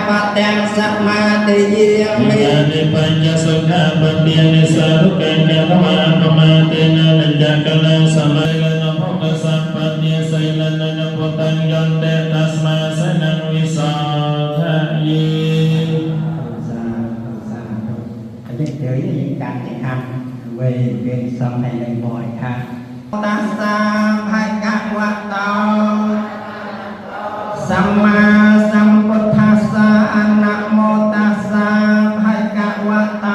បទាំងសមាទិយាមិនិបញ្ញសុខបទានិសារុកេនធម្មបមាទេននិច្ចកលសម័យនភពសម្បត្តិសីលននពុតញ្ញន្តេតស្មាសនវិសោថយេอันนี้เดี๋ยวยังการแข่งขันเวรสมัยในบ่อยค่ะตัสสะภะคะวะโตสัมมาสัมพุทธัสสะนะโมตัสสะภะคะวะโต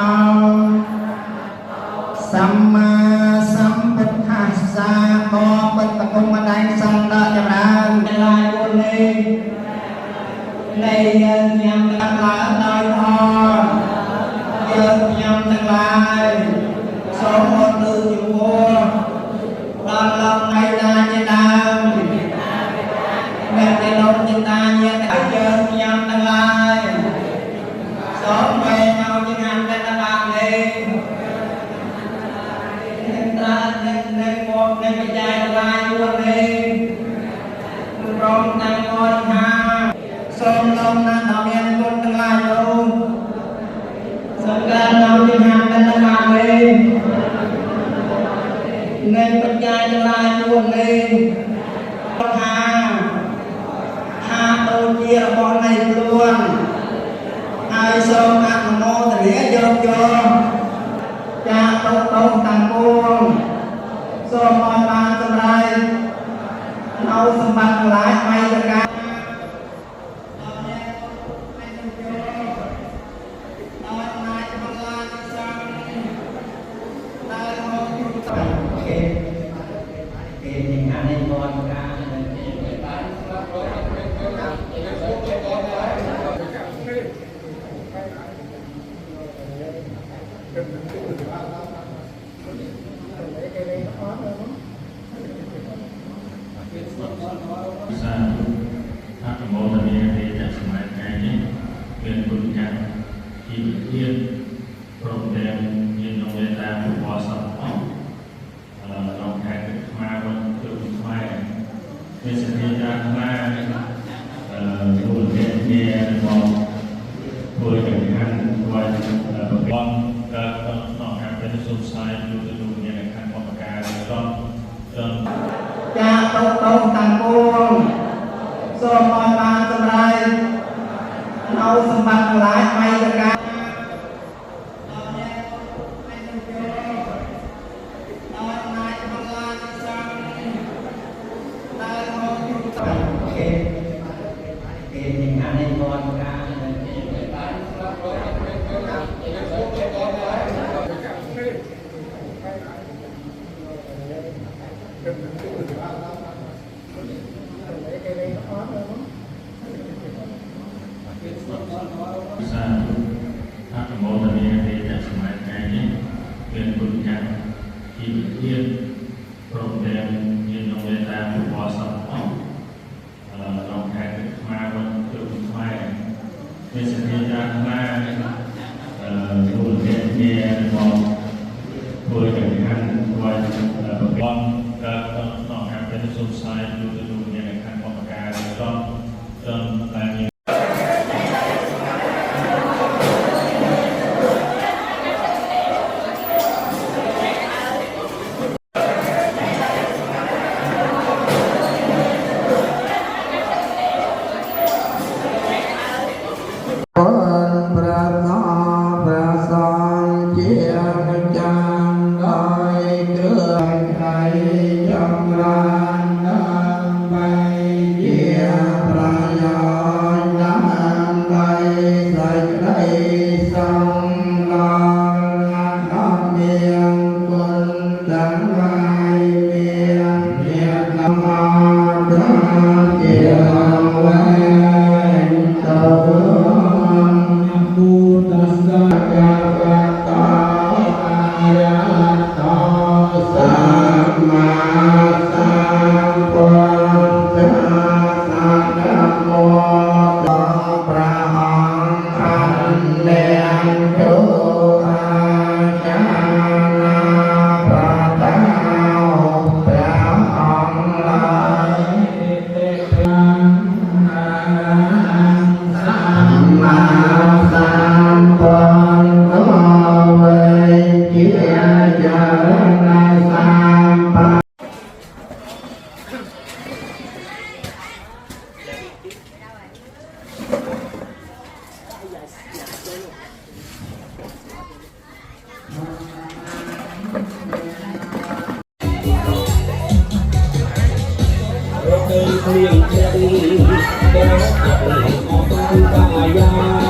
สัมมาสัมพุทธัสสะขอปิดประตูมาได้สังดาจำรานลายบุญในยามตะลาตายพอเยินยามตะลายสองคนดูอยู่ตอนลงในตาจะดำแบบในลมจิตตาเนี่ยแต่เยินยามตะลายสองใบเงาจะงานเป็นตะลางเลยตาในหมดในกระจายตะลายวันเลยรองตังงอนหาสมลมนั้นเอาเมียนบนตะลายลงสงการเราจะงานเป็นตะลางเลยในปัจจัยตะลายวันเลยหาโตเจียบอลในล้วนไอโซอัตโมตเรียโยโยจากโตโตต่างปวงโซมอยมาสลายเอาสมบัติหลายไปจากการพระโมทนีเทจากสมัยไกลนี้เป็นบุญกันที่เทียบโปรแกรมยินลงเวลาผู้บอสอบลองแข่งมาวันเกิดสมัยเมษายนมาดูเทียนเทียนมองคุยกันขั้นวันบอลก็ต้องการเป็นสุดท้ายดูเนี่ยขั้นปฏิการต้องจากโตโตต่างปวงโซมอยมาสลายเอาสมบัติหลายไปจากการพระโมทนีเทจากสมัยไกลนี้เป็นบุญกันที่เทียบโปรแกรมยินลงเวลาผู้บอสอบลองแข่งมาวันเกิดสมัยเมษายนมาดูเทียนเทียนมองคุยกันขั้นวันบอลก็ต้องการเป็นสุดท้ายดูเนี่ยขั้นปฏิการต้องการ ยานาสามปะ เลี้ยงเลี้ยงแก้วออกตายา